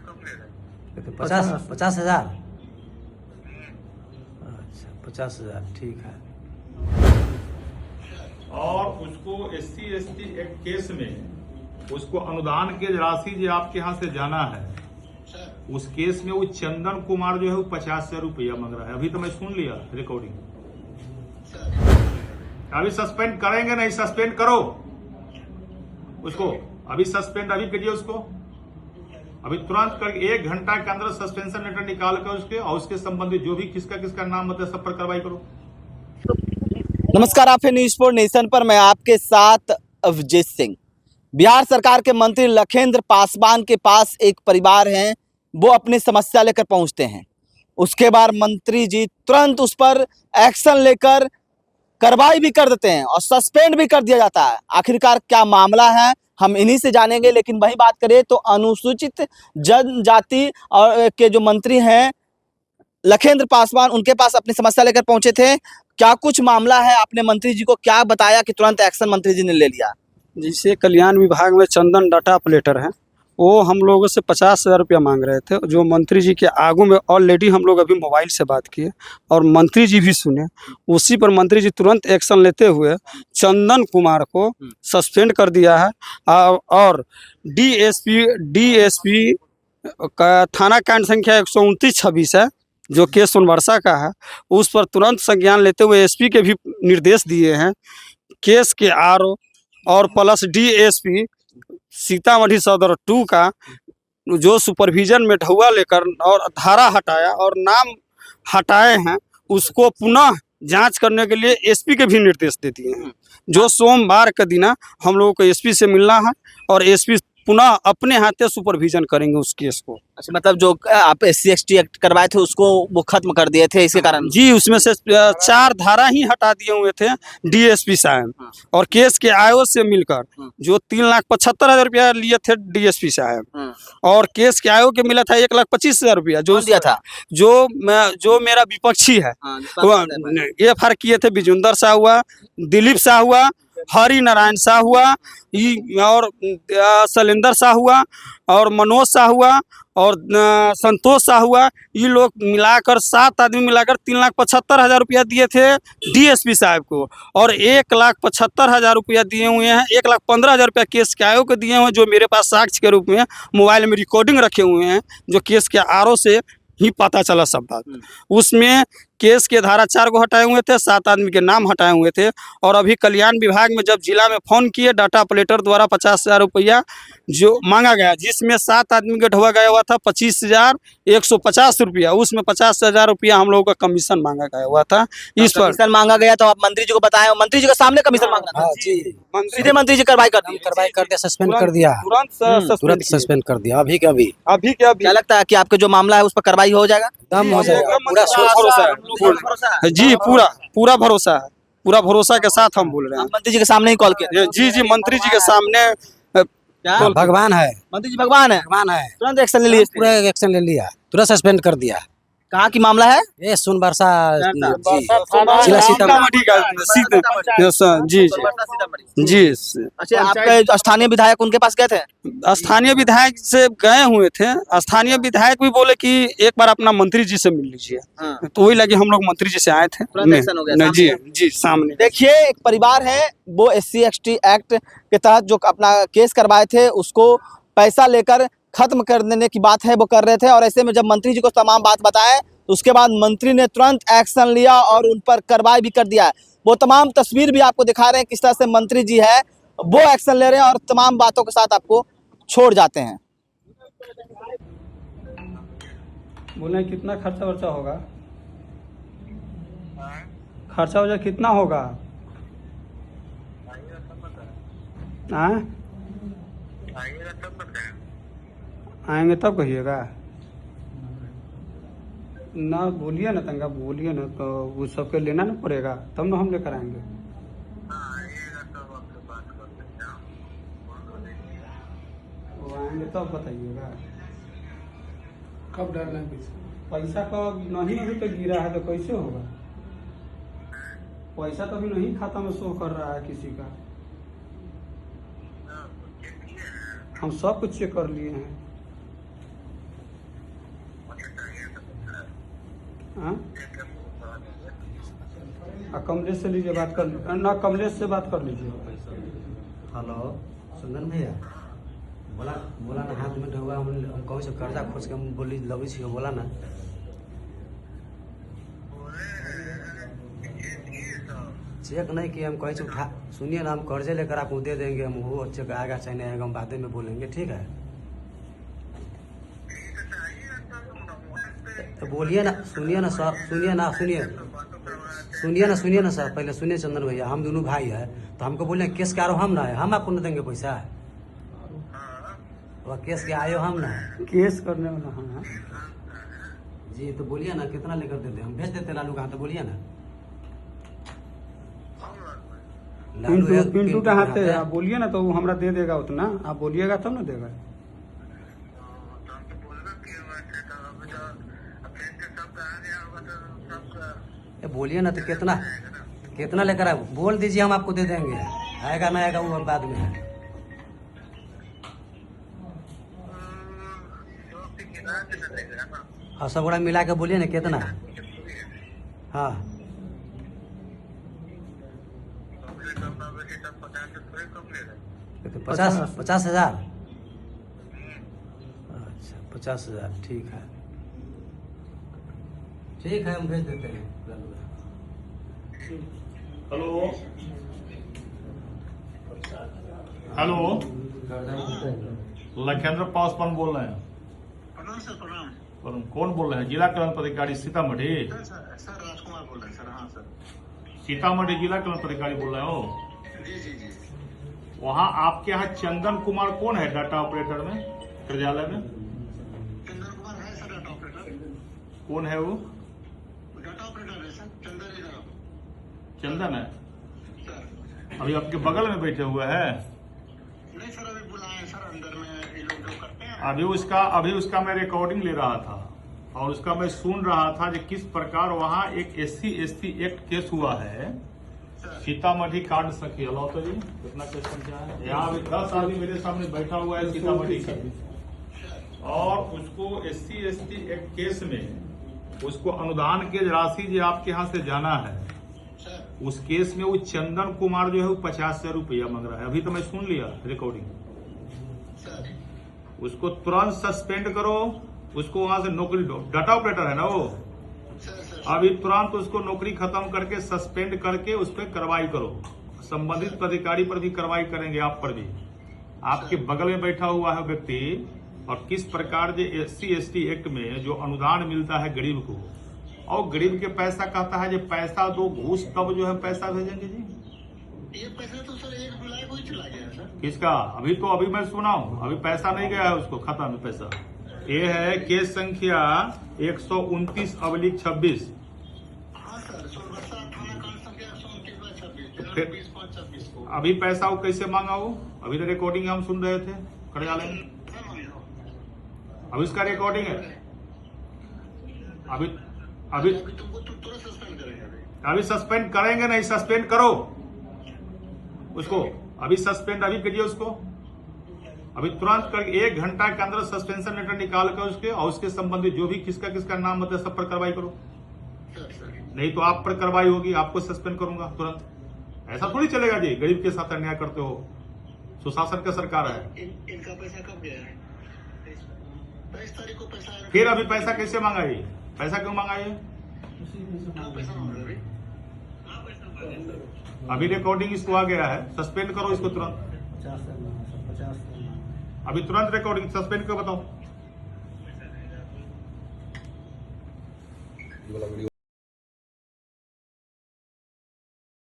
तो 50,000। अच्छा 50,000 ठीक है। और उसको SC/ST एक्ट केस में उसको अनुदान के राशि जो आपके यहाँ से जाना है, उस केस में वो चंदन कुमार जो है वो 50,000 रुपया मांग रहा है। अभी तो मैं सुन लिया रिकॉर्डिंग। अभी सस्पेंड करेंगे नहीं? सस्पेंड करो उसको, अभी सस्पेंड अभी कीजिए उसको, अभी तुरंत कर 1 घंटा के अंदर सस्पेंशन लेटर निकाल कर उसके और उसके संबंधित जो भी किसका नाम बताए सब पर कार्रवाई करो। नमस्कार, आप है न्यूज़ फॉर नेशन पर। मैं आपके साथ अभिजीत सिंह। बिहार सरकार के मंत्री लखेंद्र पासवान के पास एक परिवार है, वो अपनी समस्या लेकर पहुंचते हैं। उसके बाद मंत्री जी तुरंत उस पर एक्शन लेकर कार्रवाई भी कर देते हैं और सस्पेंड भी कर दिया जाता है। आखिरकार क्या मामला है, हम इन्हीं से जानेंगे। लेकिन वही बात करें तो अनुसूचित जनजाति और के जो मंत्री हैं लखेंद्र पासवान, उनके पास अपनी समस्या लेकर पहुंचे थे। क्या कुछ मामला है, आपने मंत्री जी को क्या बताया कि तुरंत एक्शन मंत्री जी ने ले लिया? जिससे कल्याण विभाग में चंदन डाटा ऑपरेटर हैं, वो हम लोगों से 50,000 रुपया मांग रहे थे, जो मंत्री जी के आगू में ऑलरेडी हम लोग अभी मोबाइल से बात किए और मंत्री जी भी सुने। उसी पर मंत्री जी तुरंत एक्शन लेते हुए चंदन कुमार को सस्पेंड कर दिया है और डीएसपी का थाना कांड संख्या 129/26 है, जो केस सोनबरसा का है, उस पर तुरंत संज्ञान लेते हुए एसपी के भी निर्देश दिए हैं। केस के आरओ और प्लस डीएसपी सीतामढ़ी सदर 2 का जो सुपरविजन में ढुआ लेकर और धारा हटाया और नाम हटाए हैं, उसको पुनः जांच करने के लिए एसपी के भी निर्देश दे दिए हैं। जो सोमवार के दिन हम लोगों को एसपी से मिलना है और एसपी पुनः अपने हाथे सुपरविजन करेंगे उस केस को। अच्छा, मतलब जो आप SC/ST एक्ट करवाए थे उसको वो खत्म कर दिए थे इसके कारण? जी, उसमें से 4 धारा ही हटा दिए हुए थे डीएसपी साहब, और केस के आयो से मिलकर जो 3,75,000 रुपया लिए थे डीएसपी साहब, और केस के आयोग के मिला था 1,25,000 रुपया जो दिया था। जो मेरा विपक्षी है FR किए थे विजेंद्र शाह हुआ, दिलीप शाह हुआ, हरि नारायण शाह हुआ और शैलेंद्र शाह हुआ और मनोज शाह हुआ और संतोष शाह हुआ। ये लोग मिलाकर 7 आदमी मिलाकर 3,75,000 रुपया दिए थे डीएसपी साहब को, और 1,75,000 रुपया दिए हुए हैं। 1,15,000 रुपया केस के आयोग को दिए हुए हैं, जो मेरे पास साक्ष्य के रूप में मोबाइल में रिकॉर्डिंग रखे हुए हैं, जो केस के आरओ से ही पता चला सब बात। उसमें केस के धारा 4 को हटाए हुए थे, 7 आदमी के नाम हटाए हुए थे। और अभी कल्याण विभाग में जब जिला में फोन किए, डाटा ऑपरेटर द्वारा 50,000 रुपया जो मांगा गया, जिसमें 7 आदमी का ढुआ गया हुआ था 25,150 रुपया, उसमें 50,000 रुपया हम लोगों का कमीशन मांगा गया हुआ था। इस पर कमीशन मांगा गया तो आप मंत्री जी को बताएं, मंत्री जी के सामने कमीशन मांगना था? जी, सीधे मंत्री जी कार्रवाई कर दिया, सस्पेंड कर दिया, तुरंत सस्पेंड कर दिया अभी के अभी। क्या लगता है कि आपके जो मामला है उस पर कार्रवाई हो जाएगा? दम हो जाएगा, पूरा भरोसा है जी, पूरा भरोसा है, पूरा भरोसा के साथ हम बोल रहे हैं। मंत्री जी के सामने ही कॉल किया? जी, मंत्री जी के सामने। क्या भगवान है, मंत्री जी भगवान है? तुरंत एक्शन ले लिए, पूरा एक्शन ले लिया, तुरंत सस्पेंड कर दिया। कहाँ की मामला है? ये सोनबरसा जिला सीतामढ़ी का जी। अच्छा, आपके स्थानीय विधायक उनके पास गए थे? स्थानीय विधायक से गए हुए थे। स्थानीय विधायक भी बोले कि एक बार अपना मंत्री जी से मिल लीजिए, तो वही लगे हम लोग मंत्री जी से आए थे। एक्शन हो गया जी सामने। देखिए, एक परिवार है, वो SC/ST एक्ट के तहत जो अपना केस करवाए थे उसको पैसा लेकर खत्म कर देने की बात है वो कर रहे थे। और ऐसे में जब मंत्री जी को तमाम बात बताए तो उसके बाद मंत्री ने तुरंत एक्शन लिया और उन पर कार्रवाई भी कर दिया है। वो तमाम तस्वीर भी आपको दिखा रहे हैं किस तरह से मंत्री जी है वो एक्शन ले रहे हैं और तमाम बातों के साथ आपको छोड़ जाते हैं। बोले कितना खर्चा वर्चा होगा? खर्चा वर्चा कितना होगा? आएंगे तब कहिएगा ना, बोलिए ना, तंगा बोलिए ना, तो वो सबके लेना ना पड़ेगा, तब ना हम लेकर आएंगे। वो आएंगे तब बताइएगा कब डालना है पैसा। कब नहीं अभी तक गिरा है तो कैसे होगा? पैसा तो अभी नहीं खाता में शो कर रहा है किसी का। हम सब कुछ चेक कर लिए हैं। कमलेश से लीजिए बात कर, ना कमलेश से बात कर लीजिए। हेलो सुंदन भैया, बोला बोला ना हाथ में ढोगा हम कहूँ से कर्जा खोज के हम बोली लबी छी बोला ना। चेक नहीं किए, हम कहे से उठा, सुनिए ना, हम कर्जे लेकर आपको दे देंगे, हम वो चेक आएगा चाहे नहीं आएगा हम बाद में बोलेंगे, ठीक है? तो बोलिए ना, सुनिए ना सर, सुनिए ना, सुनिए ना सर, पहले सुनिए चंदन भैया, हम दोनों भाई है तो हमको बोले केस के आरो हम ना है, हम आपको न देंगे पैसा, वह केस के आयो हम ना है। केस करने वाला हाँ जी, तो बोलिए ना कितना लेकर देते, हम भेज देते लालू कहाँ, तो बोलिए ना। पिंटू का हाथ है, आप बोलिए ना तो वो हमरा दे देगा उतना, आप बोलिएगा तब ना देगा। बोलिए ना तो कितना कितना लेकर आए, बोल दीजिए हम आपको दे देंगे, आएगा ना आएगा वो बाद में है। हाँ सब बड़ा मिला के बोलिए ना कितना। हाँ तो 50,000। अच्छा 50,000, ठीक है, ठीक है, हम भेज देते हैं। हेलो हेलो, लखेंद्र पासवान बोल रहे हैं। प्रणाम। कौन बोल रहे हैं? जिला कल्याण पदाधिकारी सीतामढ़ी? सर राजकुमार बोल रहे हैं सर। हाँ सर, सीतामढ़ी जिला कल्याण पदाधिकारी बोल रहे हो? जी। वहाँ आपके यहाँ चंदन कुमार कौन है डाटा ऑपरेटर में, कार्यालय में? चंदन कुमार है सर डाटा ऑपरेटर। कौन है वो? डाटा ऑपरेटर है सर, चंदन ही नाम। चंदन है? सर अभी आपके बगल में बैठे हुए हैं? नहीं सर, अभी बुलाए सर अंदर में, ये लोग जो करते हैं। अभी उसका मैं रिकॉर्डिंग ले रहा था और उसका मैं सुन रहा था कि किस प्रकार वहाँ एक SC/ST एक्ट केस हुआ है सीतामढ़ी कांड संख्या। लो तो जी कितना केस संख्या है यहाँ? अभी 10 आदमी मेरे सामने बैठा हुआ है सीतामढ़ी का, और उसको SC/ST एक्ट केस में उसको अनुदान की राशि जो आपके यहाँ से जाना है, उस केस में वो चंदन कुमार जो है वो 50,000 रुपया मांग रहा है। अभी तो मैं सुन लिया रिकॉर्डिंग। उसको तुरंत सस्पेंड करो, उसको वहां से नौकरी दो। डाटा ऑपरेटर है ना वो, अभी तुरंत उसको नौकरी खत्म करके सस्पेंड करके उस पर कार्रवाई करो। संबंधित अधिकारी पर भी कार्रवाई करेंगे, आप पर भी। आपके बगल में बैठा हुआ है व्यक्ति, और किस प्रकार जो SC/ST एक्ट में जो अनुदान मिलता है गरीब को, और गरीब के पैसा कहता है जो पैसा दो घूस, तब जो है पैसा भेजेंगे जी। ये पैसा तो सर 1 जुलाई को ही चला गया सर। किसका? अभी मैं सुना हूँ, अभी पैसा नहीं गया है उसको खाता में पैसा। ये है केस संख्या 129/26। हाँ सर, सोनबरसा थाना कांड संख्या 129/26, 20/5/26 को। अभी पैसा वो कैसे मांगा वो? अभी तो रिकॉर्डिंग हम सुन रहे थे कार्यालय में, अभी उसका रिकॉर्डिंग है। अभी तुमको तुरंत सस्पेंड करेंगे। अभी सस्पेंड करेंगे नहीं, सस्पेंड करो उसको, अभी सस्पेंड अभी करिए उसको, अभी तुरंत कर 1 घंटा के अंदर सस्पेंशन लेटर निकाल कर उसके और उसके संबंधित जो भी किसका किसका नाम बताए सब पर कार्रवाई करो। नहीं तो आप पर कार्रवाई होगी, आपको सस्पेंड करूंगा तुरंत। ऐसा थोड़ी चलेगा जी, गरीब के साथ अन्याय करते हो। सुशासन का सरकार है। इनका पैसा कब गया है? 22 तारीख को पैसा। फिर अभी पैसा कैसे मांगा ये? पैसा क्यों मांगा ये? पैसा मांग रहे हैं अभी रिकॉर्डिंग इसको आ गया है, सस्पेंड करो इसको तुरंत। अभी तुरंत रिकॉर्डिंग सस्पेंड कर बताओ।